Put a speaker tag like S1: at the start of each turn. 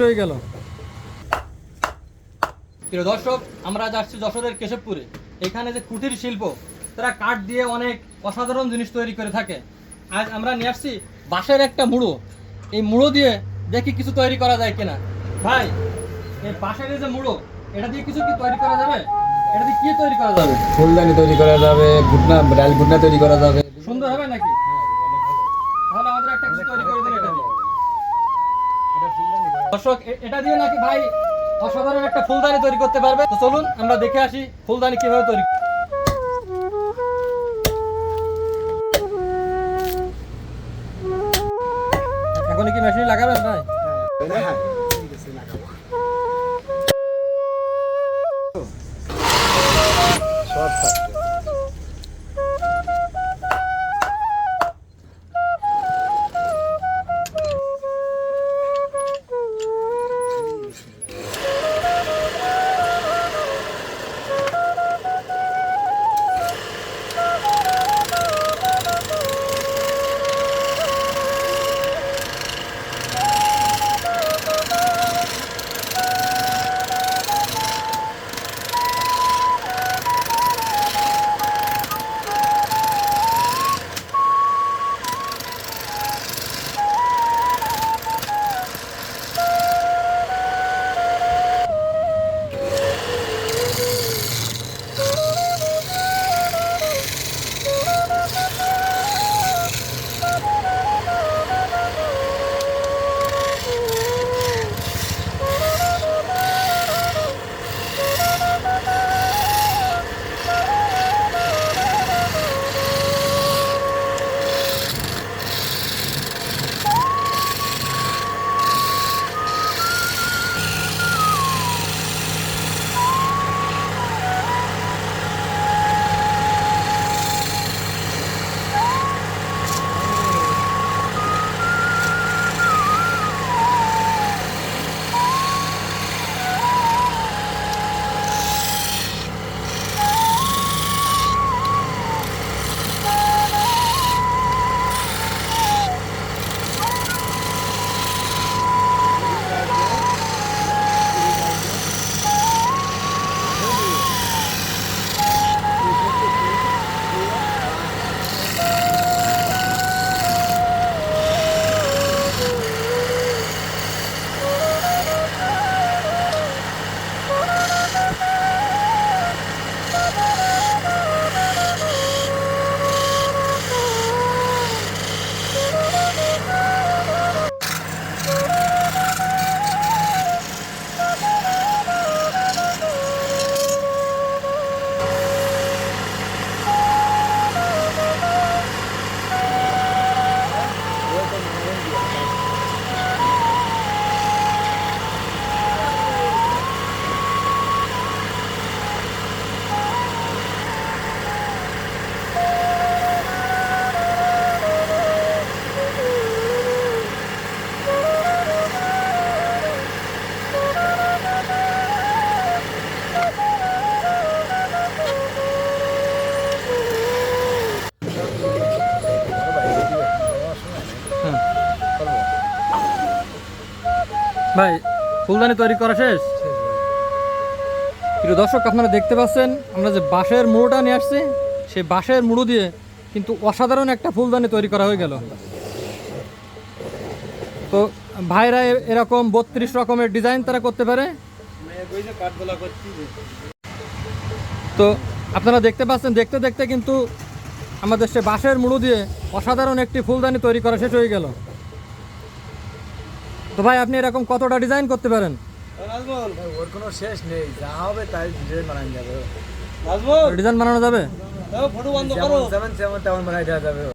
S1: হয়ে গেল। প্রিয় দর্শক, আমরা আজ আসছি যশোরের কেশবপুরে। এখানে যে কুটির শিল্প, তারা কাঠ দিয়ে অনেক অসাধারণ জিনিস তৈরি করে থাকে। আজ আমরা নিয়ে আসছি বাঁশের একটা মুড়ো। এই মুড়ো দিয়ে দেখি কিছু তৈরি করা যায় কিনা। ভাই, এই বাঁশের যে মুড়ো, এটা দিয়ে কিছু কি তৈরি করা যাবে? এটা দিয়ে কি তৈরি করা যাবে?
S2: ফুলদানি তৈরি করা যাবে, ঘুটনা ডাল ঘুটনা তৈরি করা যাবে।
S1: সুন্দর হবে নাকি? তাহলে আমাদের একটা কিছু তৈরি করে দিন এটা দিয়ে। দর্শক, এটা দিয়ে নাকি ভাই অসাধারণ একটা ফুলদানি তৈরি করতে পারবে। তো চলুন আমরা দেখে আসি ফুলদানি কিভাবে তৈরি। এখন কি মেশিন লাগাবেন ভাই? ভাই, ফুলদানি তৈরি করা শেষ? প্রিয় দর্শক, আপনারা দেখতে পাচ্ছেন আমরা যে বাঁশের মুড়োটা নিয়ে আসছি, সেই বাঁশের মুড়ো দিয়ে কিন্তু অসাধারণ একটা ফুলদানি তৈরি করা হয়ে গেল। তো ভাইরা এরকম 32 রকমের ডিজাইন তারা করতে পারে। তো আপনারা দেখতে পাচ্ছেন, দেখতে দেখতে কিন্তু আমাদের সে বাঁশের মুড়ো দিয়ে অসাধারণ একটি ফুলদানি তৈরি করা শেষ হয়ে গেল। তো ভাই, আপনি এরকম কতটা ডিজাইন করতে পারেন?
S2: ওর কোনো শেষ নেই, যা হবে তাই ডিজাইন বানানো যাবে।
S1: ডিজাইন বানানো যাবে?
S2: যেমন তেমন বানাই দেওয়া যাবে।